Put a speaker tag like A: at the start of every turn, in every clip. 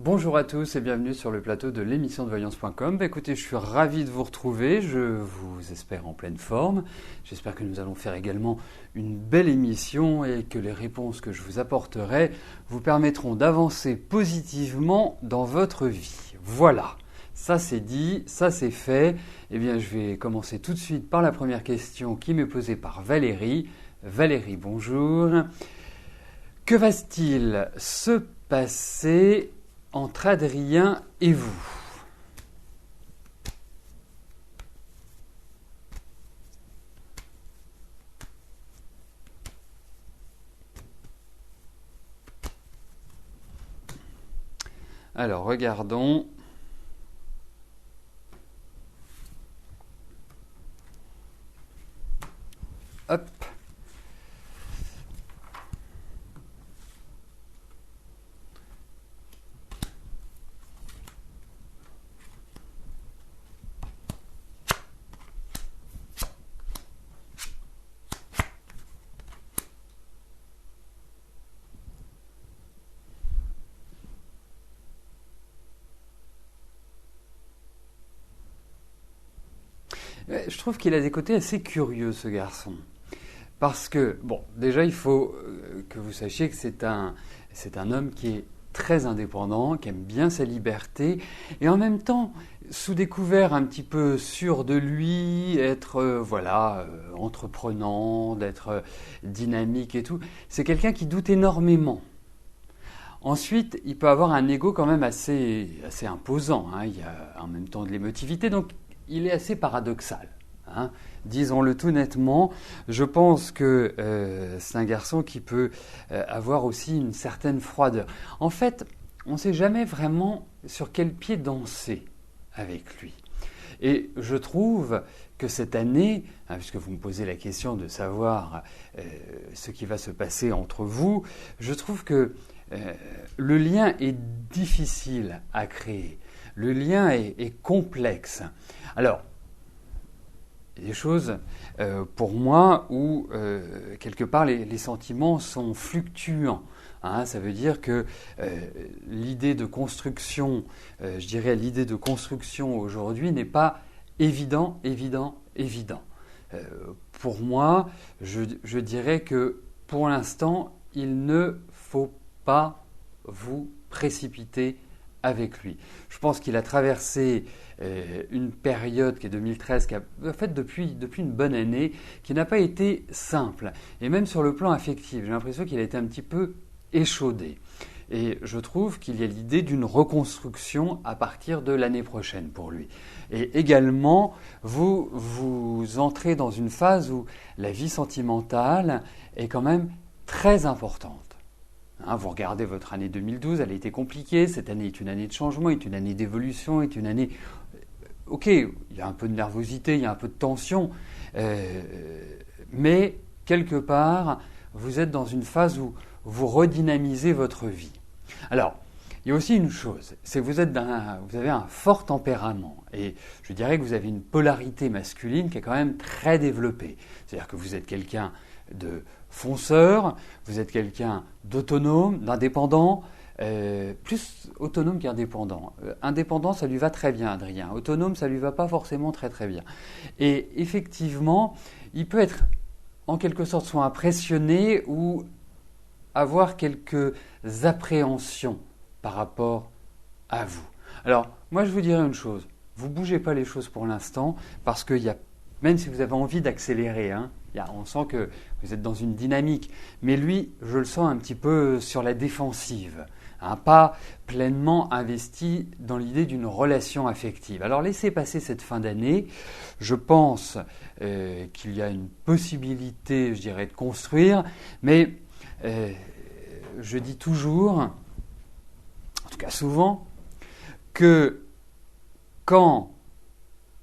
A: Bonjour à tous et bienvenue sur le plateau de l'émission de voyance.com. Écoutez, je suis ravi de vous retrouver, je vous espère en pleine forme. J'espère que nous allons faire également une belle émission et que les réponses que je vous apporterai vous permettront d'avancer positivement dans votre vie. Voilà, ça c'est dit, ça c'est fait. Eh bien, je vais commencer tout de suite par la première question qui m'est posée par Valérie. Valérie, bonjour. Que va-t-il se passer entre Adrien et vous? Alors, regardons. Hop. Je trouve qu'il a des côtés assez curieux, ce garçon. Parce que, bon, déjà, il faut que vous sachiez que c'est un homme qui est très indépendant, qui aime bien sa liberté, et en même temps, sous découvert un petit peu sûr de lui, être, entreprenant, d'être dynamique et tout, c'est quelqu'un qui doute énormément. Ensuite, il peut avoir un ego quand même assez imposant, hein. Il y a en même temps de l'émotivité, donc il est assez paradoxal. Hein. Disons-le tout nettement, je pense que c'est un garçon qui peut avoir aussi une certaine froideur. En fait, on ne sait jamais vraiment sur quel pied danser avec lui. Et je trouve que cette année, hein, puisque vous me posez la question de savoir ce qui va se passer entre vous, je trouve que le lien est difficile à créer. Le lien est complexe. Alors, il y a des choses, pour moi, où quelque part les sentiments sont fluctuants. Hein, ça veut dire que l'idée de construction, je dirais l'idée de construction aujourd'hui n'est pas évident. Pour moi, je dirais que pour l'instant, il ne faut pas vous précipiter avec lui. Je pense qu'il a traversé une période qui est 2013, qui a fait depuis une bonne année, qui n'a pas été simple. Et même sur le plan affectif, j'ai l'impression qu'il a été un petit peu échaudé. Et je trouve qu'il y a l'idée d'une reconstruction à partir de l'année prochaine pour lui. Et également, vous entrez dans une phase où la vie sentimentale est quand même très importante. Hein, vous regardez votre année 2012, elle a été compliquée. Cette année est une année de changement, est une année d'évolution, est une année... Ok, il y a un peu de nervosité, il y a un peu de tension, mais quelque part, vous êtes dans une phase où vous redynamisez votre vie. Alors, il y a aussi une chose, c'est que vous avez un fort tempérament, et je dirais que vous avez une polarité masculine qui est quand même très développée. C'est-à-dire que vous êtes quelqu'un de fonceur, vous êtes quelqu'un d'autonome, d'indépendant, plus autonome qu'indépendant. Indépendant, ça lui va très bien, Adrien. Autonome, ça lui va pas forcément très très bien. Et effectivement, il peut être en quelque sorte soit impressionné ou avoir quelques appréhensions par rapport à vous. Alors, moi je vous dirais une chose, vous bougez pas les choses pour l'instant parce qu'il y a, même si vous avez envie d'accélérer, hein, on sent que vous êtes dans une dynamique, mais lui, je le sens un petit peu sur la défensive, hein, pas pleinement investi dans l'idée d'une relation affective. Alors laissez passer cette fin d'année, je pense qu'il y a une possibilité, je dirais, de construire, mais je dis toujours, en tout cas souvent, que quand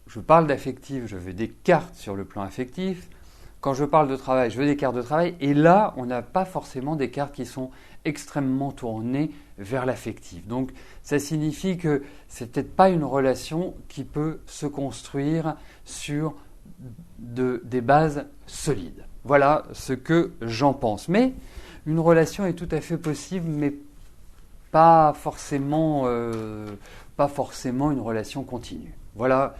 A: je parle d'affectif, je veux des cartes sur le plan affectif. Quand je parle de travail, je veux des cartes de travail. Et là, on n'a pas forcément des cartes qui sont extrêmement tournées vers l'affectif. Donc, ça signifie que c'est peut-être pas une relation qui peut se construire sur des bases solides. Voilà ce que j'en pense. Mais une relation est tout à fait possible, mais pas forcément une relation continue. Voilà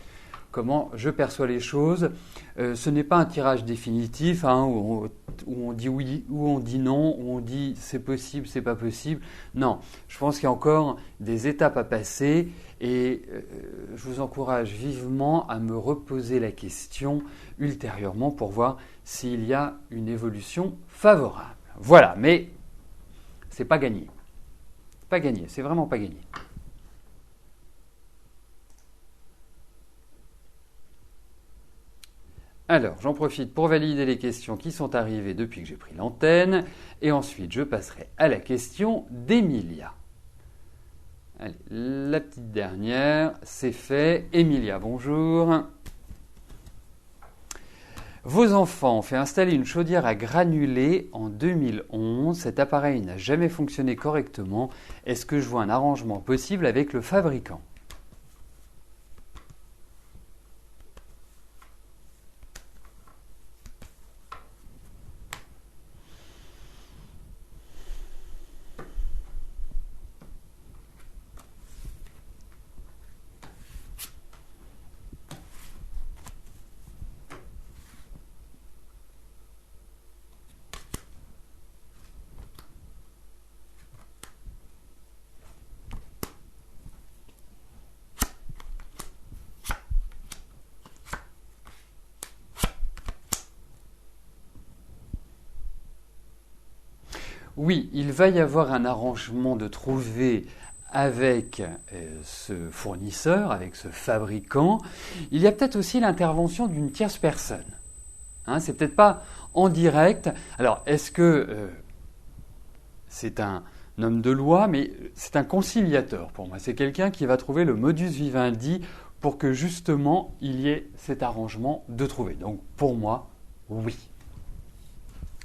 A: comment je perçois les choses. Ce n'est pas un tirage définitif où on dit oui, où on dit non, où on dit c'est possible, c'est pas possible. Non, je pense qu'il y a encore des étapes à passer et je vous encourage vivement à me reposer la question ultérieurement pour voir s'il y a une évolution favorable. Voilà, mais c'est pas gagné. Pas gagné, c'est vraiment pas gagné. Alors, j'en profite pour valider les questions qui sont arrivées depuis que j'ai pris l'antenne. Et ensuite, je passerai à la question d'Emilia. Allez, la petite dernière, c'est fait. Emilia, bonjour. Vos enfants ont fait installer une chaudière à granulés en 2011. Cet appareil n'a jamais fonctionné correctement. Est-ce que je vois un arrangement possible avec le fabricant ? Oui, il va y avoir un arrangement de trouver avec ce fournisseur, avec ce fabricant. Il y a peut-être aussi l'intervention d'une tierce personne. C'est peut-être pas en direct. Alors, est-ce que c'est un homme de loi, mais c'est un conciliateur pour moi. C'est quelqu'un qui va trouver le modus vivendi pour que justement il y ait cet arrangement de trouver. Donc pour moi, oui.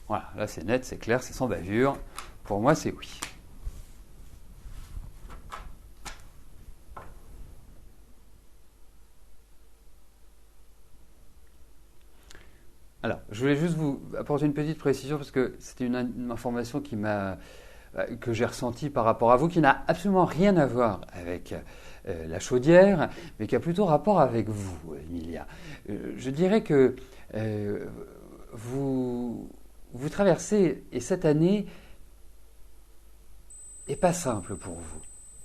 A: Voilà, là c'est net, c'est clair, c'est sans bavure. Pour moi, c'est oui. Alors, je voulais juste vous apporter une petite précision parce que c'était une information que j'ai ressentie par rapport à vous, qui n'a absolument rien à voir avec la chaudière, mais qui a plutôt rapport avec vous, Emilia. Je dirais que vous traversez, et cette année n'est pas simple pour vous.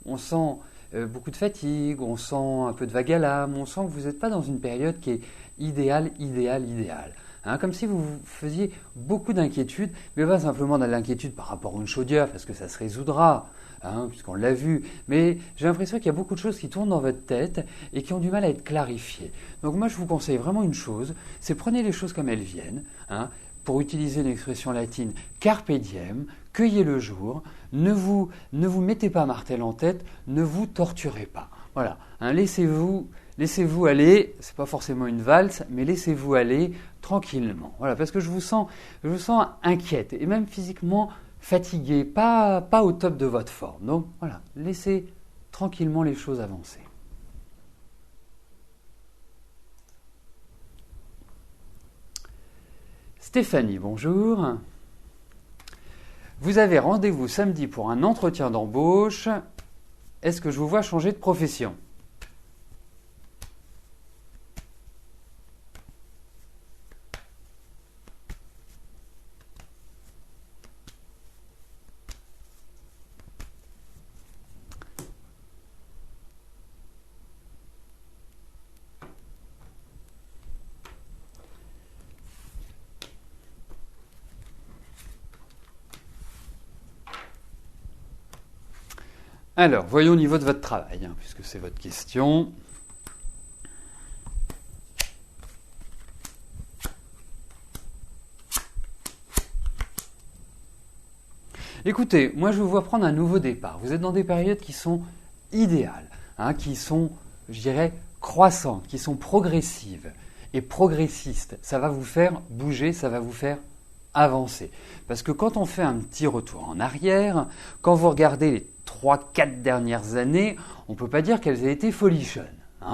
A: On sent beaucoup de fatigue, on sent un peu de vague à l'âme, on sent que vous n'êtes pas dans une période qui est idéale. Comme si vous faisiez beaucoup d'inquiétudes, mais pas simplement de l'inquiétude par rapport à une chaudière, parce que ça se résoudra, puisqu'on l'a vu. Mais j'ai l'impression qu'il y a beaucoup de choses qui tournent dans votre tête et qui ont du mal à être clarifiées. Donc moi, je vous conseille vraiment une chose, c'est prenez les choses comme elles viennent, pour utiliser une expression latine, carpe diem, cueillez le jour, ne vous mettez pas martel en tête, ne vous torturez pas. Voilà, laissez-vous aller, c'est pas forcément une valse, mais laissez-vous aller tranquillement. Voilà, parce que je vous sens inquiète et même physiquement fatiguée, pas au top de votre forme. Donc voilà, laissez tranquillement les choses avancer. Stéphanie, bonjour. Vous avez rendez-vous samedi pour un entretien d'embauche. Est-ce que je vous vois changer de profession ? Alors, voyons au niveau de votre travail, puisque c'est votre question. Écoutez, moi je vous vois prendre un nouveau départ. Vous êtes dans des périodes qui sont idéales, qui sont, je dirais, croissantes, qui sont progressives et progressistes. Ça va vous faire bouger, ça va vous faire avancer. Parce que quand on fait un petit retour en arrière, quand vous regardez les 3-4 dernières années, on ne peut pas dire qu'elles aient été folichonnes.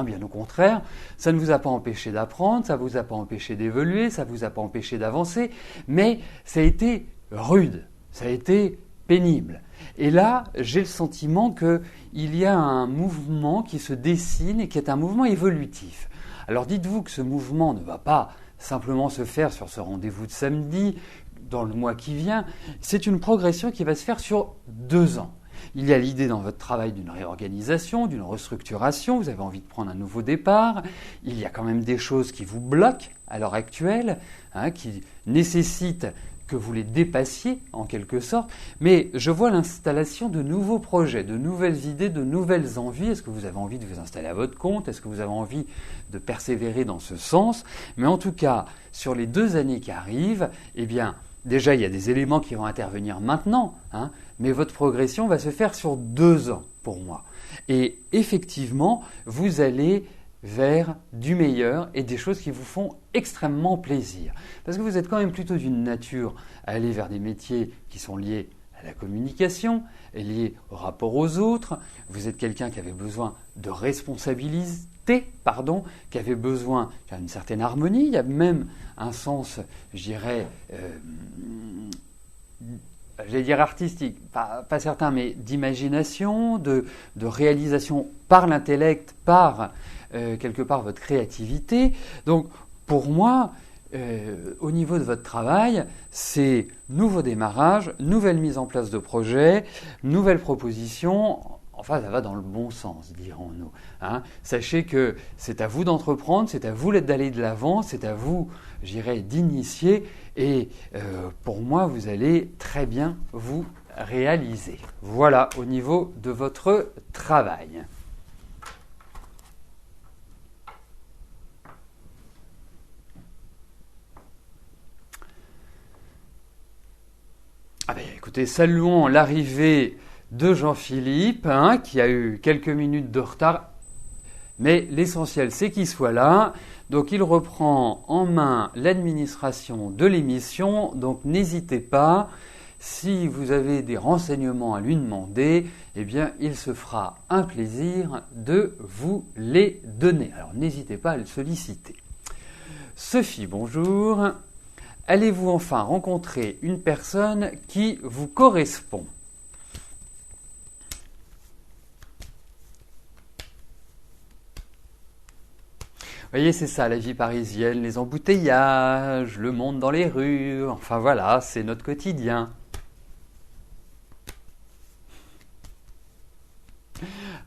A: Bien au contraire, ça ne vous a pas empêché d'apprendre, ça ne vous a pas empêché d'évoluer, ça ne vous a pas empêché d'avancer, mais ça a été rude, ça a été pénible. Et là, j'ai le sentiment qu'il y a un mouvement qui se dessine et qui est un mouvement évolutif. Alors dites-vous que ce mouvement ne va pas simplement se faire sur ce rendez-vous de samedi, dans le mois qui vient, c'est une progression qui va se faire sur 2 ans. Il y a l'idée dans votre travail d'une réorganisation, d'une restructuration, vous avez envie de prendre un nouveau départ, il y a quand même des choses qui vous bloquent à l'heure actuelle, qui nécessitent que vous les dépassiez en quelque sorte, mais je vois l'installation de nouveaux projets, de nouvelles idées, de nouvelles envies. Est-ce que vous avez envie de vous installer à votre compte? Est-ce que vous avez envie de persévérer dans ce sens? Mais en tout cas, sur les 2 années qui arrivent, eh bien, déjà, il y a des éléments qui vont intervenir maintenant, mais votre progression va se faire sur 2 ans pour moi. Et effectivement, vous allez vers du meilleur et des choses qui vous font extrêmement plaisir. Parce que vous êtes quand même plutôt d'une nature à aller vers des métiers qui sont liés à la communication, liés au rapport aux autres. Vous êtes quelqu'un qui avait besoin de responsabilité, qui avait besoin d'une certaine harmonie. Il y a même un sens, je dirais, j'allais dire artistique, pas certain, mais d'imagination, de réalisation par l'intellect, par quelque part votre créativité. Donc pour moi, au niveau de votre travail, c'est nouveau démarrage, nouvelle mise en place de projet, nouvelles propositions. Enfin, ça va dans le bon sens, dirons-nous. Sachez que c'est à vous d'entreprendre, c'est à vous d'aller de l'avant, c'est à vous, je dirais, d'initier. Et pour moi, vous allez très bien vous réaliser. Voilà au niveau de votre travail. Écoutez, saluons l'arrivée de Jean-Philippe, qui a eu quelques minutes de retard, mais l'essentiel c'est qu'il soit là. Donc il reprend en main l'administration de l'émission, donc n'hésitez pas, si vous avez des renseignements à lui demander, eh bien il se fera un plaisir de vous les donner. Alors n'hésitez pas à le solliciter. Sophie, bonjour. Allez-vous enfin rencontrer une personne qui vous correspond? Vous voyez, c'est ça la vie parisienne, les embouteillages, le monde dans les rues, enfin voilà, c'est notre quotidien.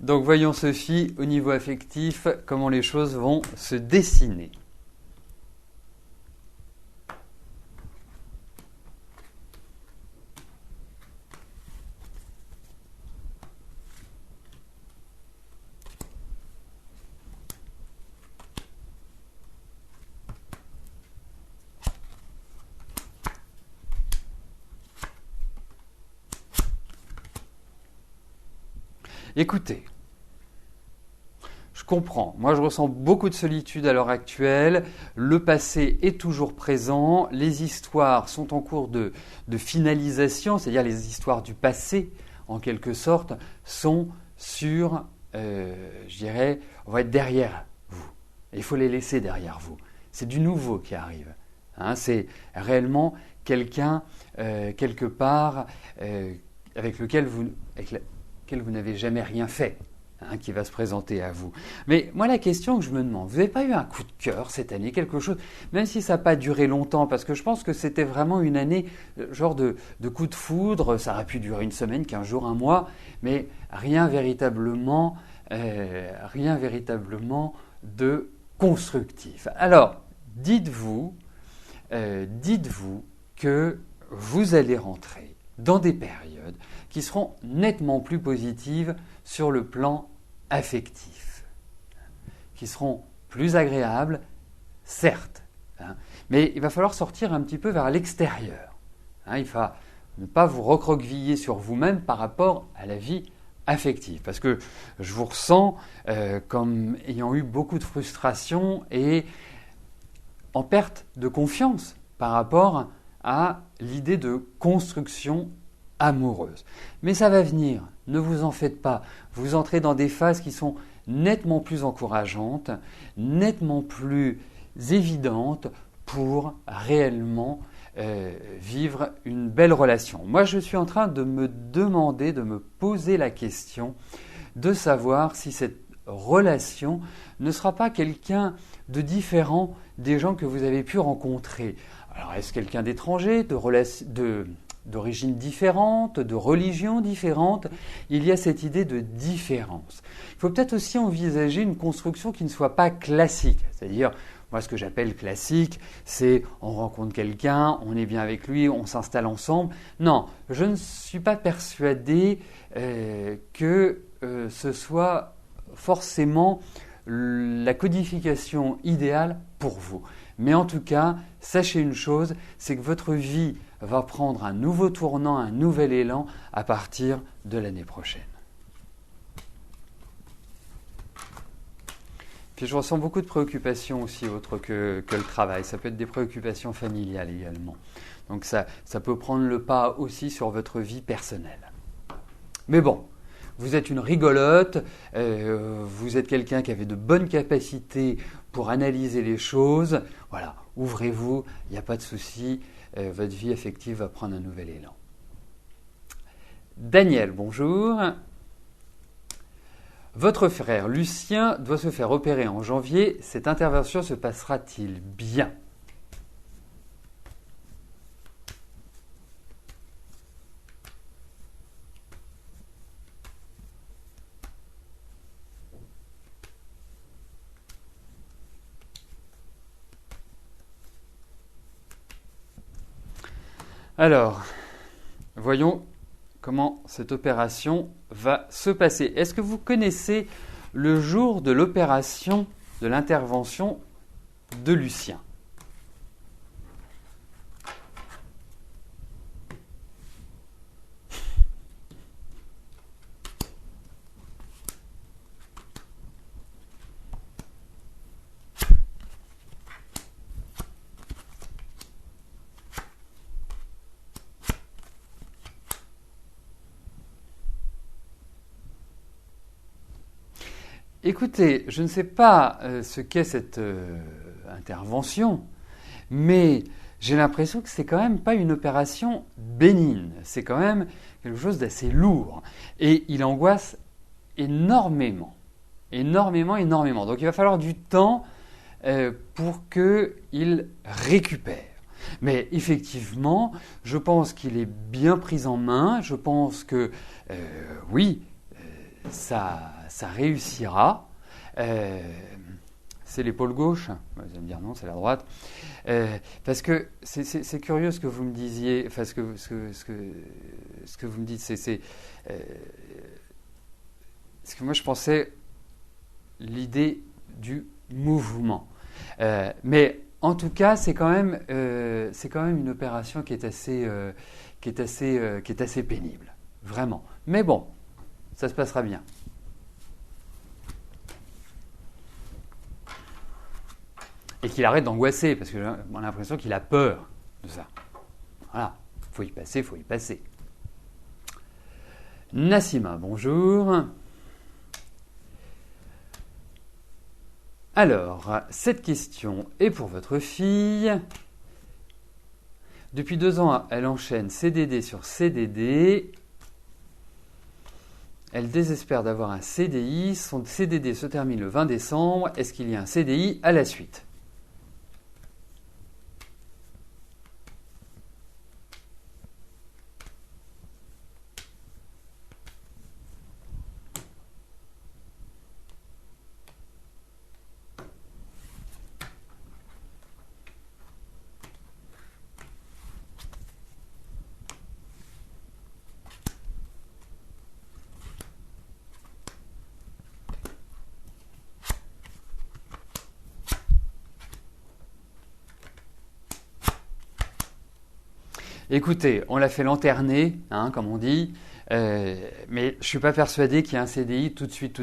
A: Donc voyons Sophie, au niveau affectif, comment les choses vont se dessiner. Écoutez, je comprends. Moi, je ressens beaucoup de solitude à l'heure actuelle. Le passé est toujours présent. Les histoires sont en cours de finalisation, c'est-à-dire les histoires du passé, en quelque sorte, sont sur, je dirais, on va être derrière vous. Il faut les laisser derrière vous. C'est du nouveau qui arrive. C'est réellement quelqu'un, quelque part, avec lequel vous n'avez jamais rien fait, qui va se présenter à vous. Mais moi, la question que je me demande, vous n'avez pas eu un coup de cœur cette année, quelque chose, même si ça n'a pas duré longtemps, parce que je pense que c'était vraiment une année, genre de coup de foudre, ça aurait pu durer une semaine, 15 jours, un mois, mais rien véritablement de constructif. Alors, dites-vous que vous allez rentrer dans des périodes qui seront nettement plus positives sur le plan affectif, qui seront plus agréables, certes, mais il va falloir sortir un petit peu vers l'extérieur. Il va ne pas vous recroqueviller sur vous-même par rapport à la vie affective, parce que je vous ressens comme ayant eu beaucoup de frustration et en perte de confiance par rapport à l'idée de construction amoureuse. Mais ça va venir, ne vous en faites pas. Vous entrez dans des phases qui sont nettement plus encourageantes, nettement plus évidentes pour réellement vivre une belle relation. Moi, je suis en train de me demander, de me poser la question de savoir si cette relation ne sera pas quelqu'un de différent des gens que vous avez pu rencontrer. Alors, est-ce quelqu'un d'étranger, d'origine différente, de religion différente? Il y a cette idée de différence. Il faut peut-être aussi envisager une construction qui ne soit pas classique, c'est-à-dire, moi ce que j'appelle classique, c'est on rencontre quelqu'un, on est bien avec lui, on s'installe ensemble. Non, je ne suis pas persuadé que ce soit forcément la codification idéale pour vous. Mais en tout cas, sachez une chose, c'est que votre vie va prendre un nouveau tournant, un nouvel élan à partir de l'année prochaine. Puis je ressens beaucoup de préoccupations aussi autres que le travail. Ça peut être des préoccupations familiales également. Donc ça peut prendre le pas aussi sur votre vie personnelle. Mais bon, vous êtes une rigolote, vous êtes quelqu'un qui avait de bonnes capacités pour analyser les choses. Voilà, ouvrez-vous, il n'y a pas de souci, votre vie affective va prendre un nouvel élan. Daniel, bonjour. Votre frère Lucien doit se faire opérer en janvier. Cette intervention se passera-t-il bien ? Alors, voyons comment cette opération va se passer. Est-ce que vous connaissez le jour de l'opération, de l'intervention de Lucien ? Écoutez, je ne sais pas ce qu'est cette intervention, mais j'ai l'impression que c'est quand même pas une opération bénigne. C'est quand même quelque chose d'assez lourd. Et il angoisse énormément. Énormément. Donc il va falloir du temps pour qu'il récupère. Mais effectivement, je pense qu'il est bien pris en main. Je pense que oui, ça réussira. C'est l'épaule gauche. Vous allez me dire non, c'est la droite. Parce que c'est curieux ce que vous me disiez. Enfin, ce que vous me dites, c'est parce que moi je pensais l'idée du mouvement. Mais en tout cas, c'est quand même une opération qui est assez pénible, vraiment. Mais bon, ça se passera bien. Et qu'il arrête d'angoisser, parce que j'ai l'impression qu'il a peur de ça. Voilà, faut y passer. Nassima, bonjour. Alors, cette question est pour votre fille. Depuis 2 ans, elle enchaîne CDD sur CDD. Elle désespère d'avoir un CDI. Son CDD se termine le 20 décembre. Est-ce qu'il y a un CDI à la suite ? Écoutez, on l'a fait lanterner, comme on dit, mais je ne suis pas persuadé qu'il y ait un CDI tout de suite.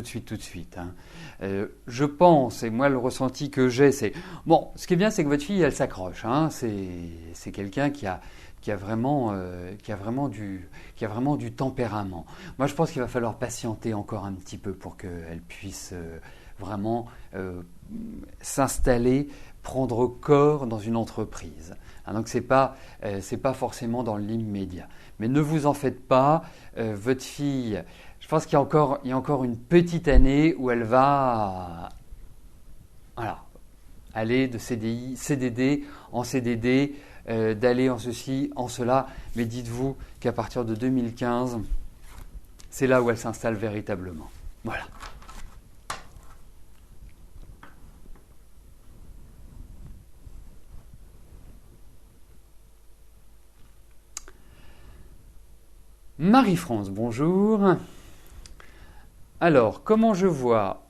A: Je pense, et moi le ressenti que j'ai, c'est... Bon, ce qui est bien, c'est que votre fille, elle s'accroche. C'est quelqu'un qui a qui a vraiment du tempérament. Moi, je pense qu'il va falloir patienter encore un petit peu pour qu'elle puisse vraiment s'installer, prendre corps dans une entreprise. Hein, donc c'est pas forcément dans l'immédiat. Mais ne vous en faites pas, votre fille, je pense qu'il y a encore une petite année où elle va voilà, aller de CDI, CDD en CDD, d'aller en ceci, en cela. Mais dites-vous qu'à partir de 2015, c'est là où elle s'installe véritablement. Voilà. Marie-France, bonjour. Alors, comment je vois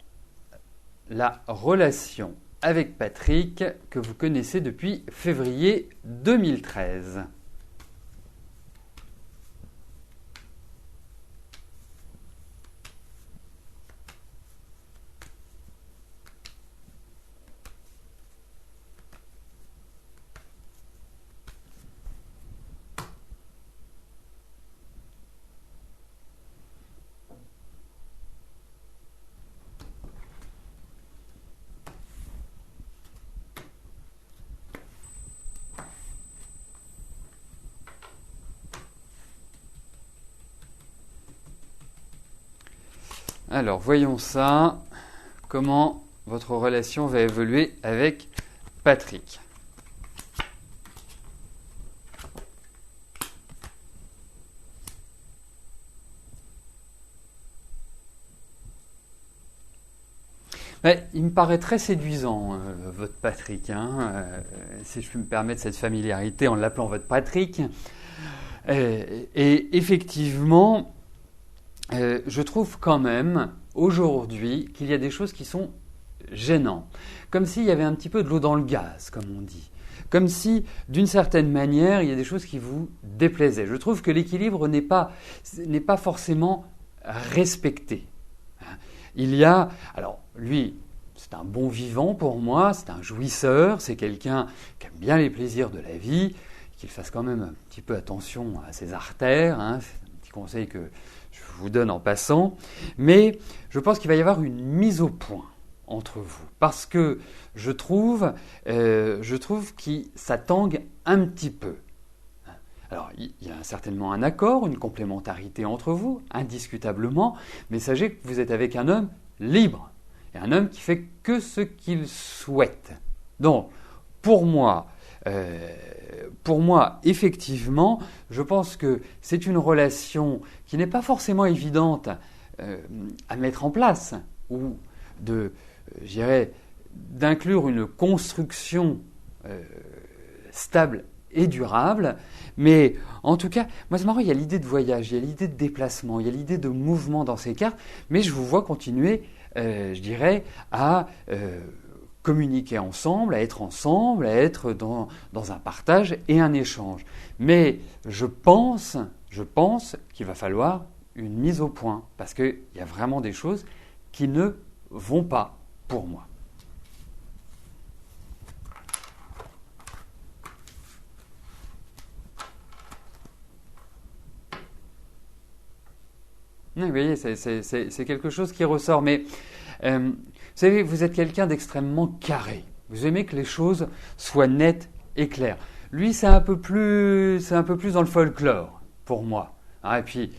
A: la relation avec Patrick que vous connaissez depuis février 2013? Alors, voyons ça. Comment votre relation va évoluer avec Patrick? Ouais, il me paraît très séduisant, votre Patrick. Hein, si je puis me permettre cette familiarité en l'appelant votre Patrick. Et effectivement, je trouve quand même aujourd'hui qu'il y a des choses qui sont gênantes. Comme s'il y avait un petit peu de l'eau dans le gaz, comme on dit. Comme si, d'une certaine manière, il y a des choses qui vous déplaisaient. Je trouve que l'équilibre n'est pas forcément respecté. Il y a, alors lui, c'est un bon vivant pour moi, c'est un jouisseur, c'est quelqu'un qui aime bien les plaisirs de la vie, qu'il fasse quand même un petit peu attention à ses artères, hein, c'est un petit conseil que je vous donne en passant, mais je pense qu'il va y avoir une mise au point entre vous, parce que je trouve que ça tangue un petit peu. Alors, il y a certainement un accord, une complémentarité entre vous, indiscutablement, mais sachez que vous êtes avec un homme libre, et un homme qui fait que ce qu'il souhaite. Donc, pour moi, effectivement, je pense que c'est une relation qui n'est pas forcément évidente à mettre en place, ou je dirais, d'inclure une construction stable et durable, mais en tout cas, moi c'est marrant, il y a l'idée de voyage, il y a l'idée de déplacement, il y a l'idée de mouvement dans ces cartes, mais je vous vois continuer, je dirais, à communiquer ensemble, à être dans un partage et un échange. Mais je pense qu'il va falloir une mise au point, parce qu'il y a vraiment des choses qui ne vont pas pour moi. Oui, vous voyez, c'est quelque chose qui ressort. Mais vous savez, vous êtes quelqu'un d'extrêmement carré. Vous aimez que les choses soient nettes et claires. Lui, c'est un peu plus dans le folklore pour moi. Hein, et puis,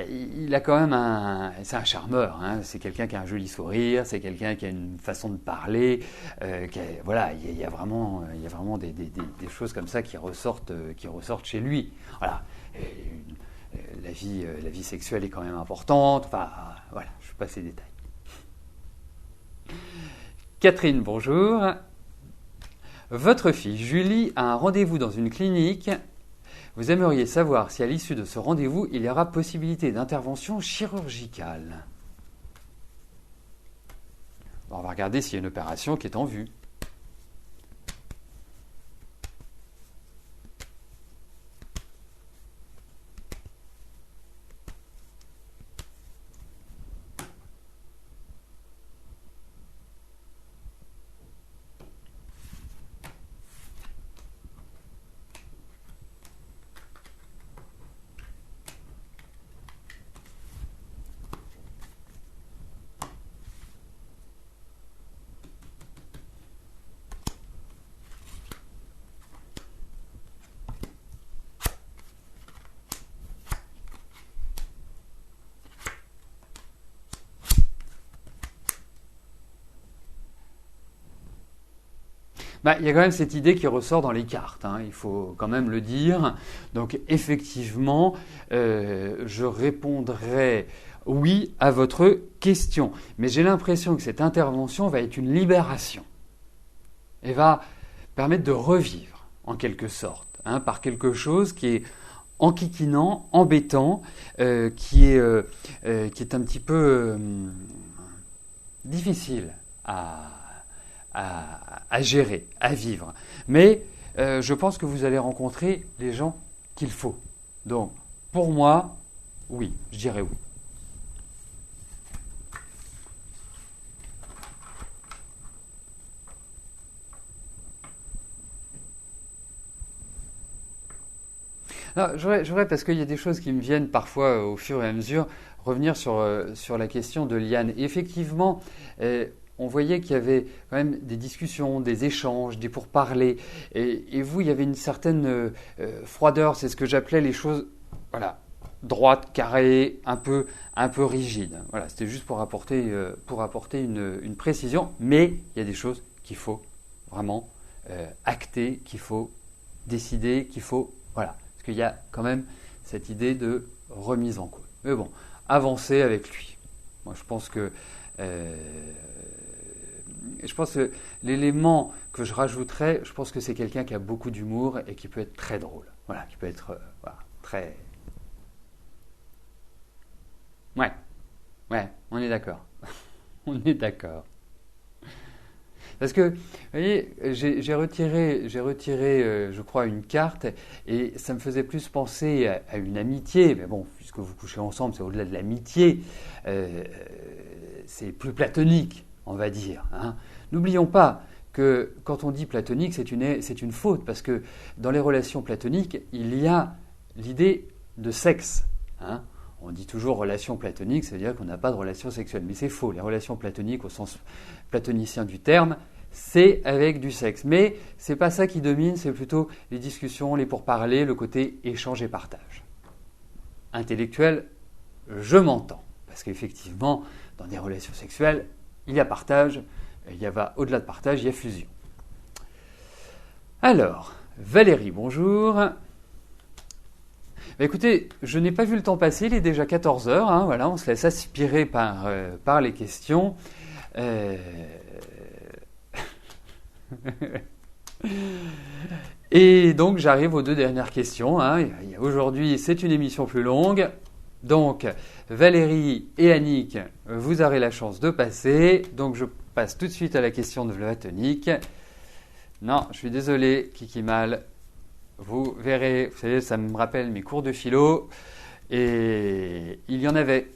A: il a quand même c'est un charmeur. Hein, c'est quelqu'un qui a un joli sourire. C'est quelqu'un qui a une façon de parler. Voilà, il y a vraiment des choses comme ça qui ressortent chez lui. Voilà. La vie sexuelle est quand même importante. Enfin, voilà, je passe ces détails. Catherine, bonjour. Votre fille Julie a un rendez-vous dans une clinique. Vous aimeriez savoir si à l'issue de ce rendez-vous, il y aura possibilité d'intervention chirurgicale. Bon, on va regarder s'il y a une opération qui est en vue. Il y a quand même cette idée qui ressort dans les cartes, hein, il faut quand même le dire. Donc effectivement, je répondrai oui à votre question. Mais j'ai l'impression que cette intervention va être une libération et va permettre de revivre, en quelque sorte, hein, par quelque chose qui est enquiquinant, embêtant, qui est un petit peu difficile à gérer, à vivre. Mais je pense que vous allez rencontrer les gens qu'il faut. Donc, pour moi, oui, je dirais oui. Je voudrais, parce qu'il y a des choses qui me viennent parfois au fur et à mesure, revenir sur la question de Liane. Et effectivement, on voyait qu'il y avait quand même des discussions, des échanges, des pourparlers. Et vous, il y avait une certaine froideur, c'est ce que j'appelais les choses, voilà, droites, carrées, un peu rigides. Voilà, c'était juste pour apporter une précision. Mais il y a des choses qu'il faut vraiment acter, qu'il faut décider, qu'il faut... Voilà. Qu'il y a quand même cette idée de remise en cause. Mais bon, avancez avec lui. Moi, je pense que l'élément que je rajouterais, je pense que c'est quelqu'un qui a beaucoup d'humour et qui peut être très drôle. Voilà, qui peut être très... Ouais, on est d'accord. On est d'accord. Parce que, vous voyez, j'ai retiré, je crois, une carte et ça me faisait plus penser à une amitié. Mais bon, puisque vous couchez ensemble, c'est au-delà de l'amitié. C'est plus platonique, on va dire. Hein. N'oublions pas que quand on dit platonique, c'est une faute. Parce que dans les relations platoniques, il y a l'idée de sexe. Hein. On dit toujours relation platonique, c'est-à-dire qu'on n'a pas de relation sexuelle. Mais c'est faux. Les relations platoniques, au sens platonicien du terme, c'est avec du sexe. Mais c'est pas ça qui domine, c'est plutôt les discussions, les pourparlers, le côté échange et partage. Intellectuel, je m'entends. Parce qu'effectivement, dans des relations sexuelles, il y a partage, au-delà de partage, il y a fusion. Alors, Valérie, bonjour. Écoutez, je n'ai pas vu le temps passer, il est déjà 14 heures. Hein, voilà, on se laisse aspirer par les questions. Et donc, j'arrive aux deux dernières questions. Hein. Aujourd'hui, c'est une émission plus longue. Donc, Valérie et Annick, vous aurez la chance de passer. Donc, je passe tout de suite à la question de platonique. Non, je suis désolé, Kiki Mal. Vous verrez, vous savez, ça me rappelle mes cours de philo, et il y en avait.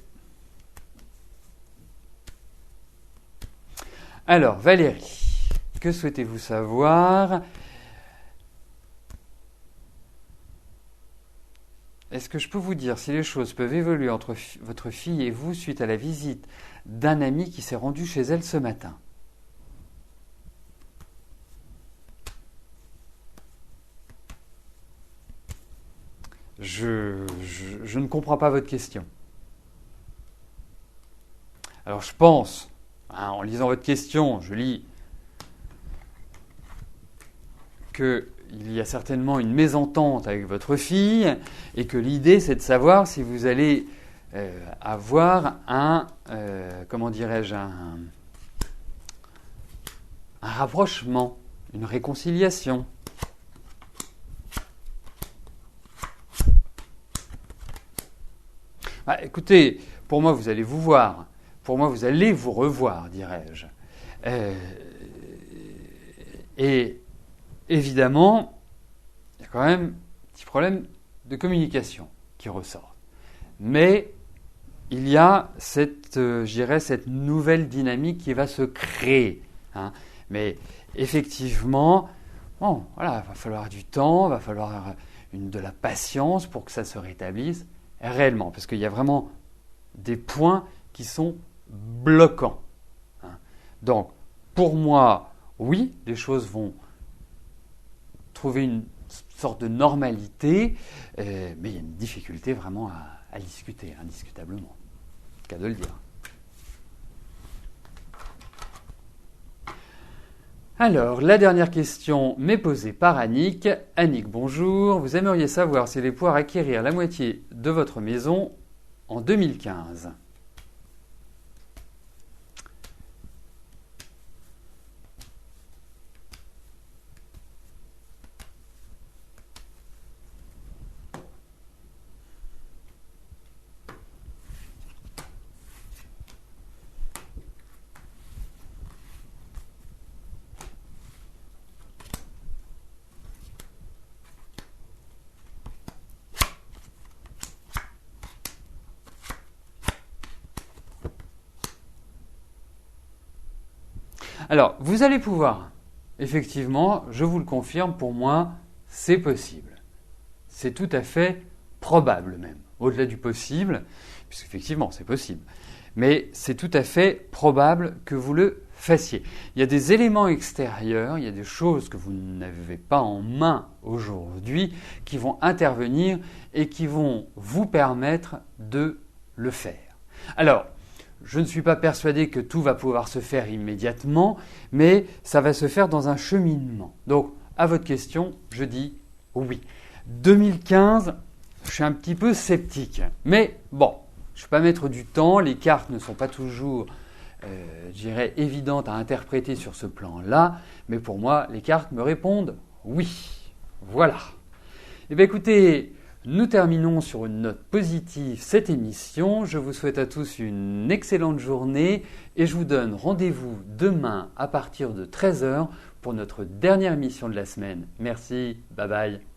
A: Alors, Valérie, que souhaitez-vous savoir? Est-ce que je peux vous dire si les choses peuvent évoluer entre votre fille et vous suite à la visite d'un ami qui s'est rendu chez elle ce matin? Je ne comprends pas votre question. Alors je pense, hein, en lisant votre question, je lis qu'il y a certainement une mésentente avec votre fille et que l'idée c'est de savoir si vous allez avoir un rapprochement, une réconciliation. Écoutez, pour moi, vous allez vous voir. Pour moi, vous allez vous revoir, dirais-je. Et évidemment, il y a quand même un petit problème de communication qui ressort. Mais il y a cette nouvelle dynamique qui va se créer. Hein. Mais effectivement, bon, voilà, il va falloir du temps, il va falloir de la patience pour que ça se rétablisse. Réellement, parce qu'il y a vraiment des points qui sont bloquants. Hein. Donc, pour moi, oui, les choses vont trouver une sorte de normalité, mais il y a une difficulté vraiment à discuter, indiscutablement. Cas de le dire. Alors, la dernière question m'est posée par Annick. Annick, bonjour. Vous aimeriez savoir s'il est pouvoir acquérir la moitié de votre maison en 2015. Alors, vous allez pouvoir, effectivement, je vous le confirme, pour moi, c'est possible. C'est tout à fait probable même, au-delà du possible, puisqu'effectivement, c'est possible. Mais c'est tout à fait probable que vous le fassiez. Il y a des éléments extérieurs, il y a des choses que vous n'avez pas en main aujourd'hui qui vont intervenir et qui vont vous permettre de le faire. Alors, je ne suis pas persuadé que tout va pouvoir se faire immédiatement, mais ça va se faire dans un cheminement. Donc, à votre question, je dis oui. 2015, je suis un petit peu sceptique. Mais bon, je ne vais pas mettre du temps, les cartes ne sont pas toujours, je dirais, évidentes à interpréter sur ce plan-là, mais pour moi, les cartes me répondent oui. Voilà. Eh bien écoutez, nous terminons sur une note positive cette émission. Je vous souhaite à tous une excellente journée et je vous donne rendez-vous demain à partir de 13h pour notre dernière émission de la semaine. Merci, bye bye.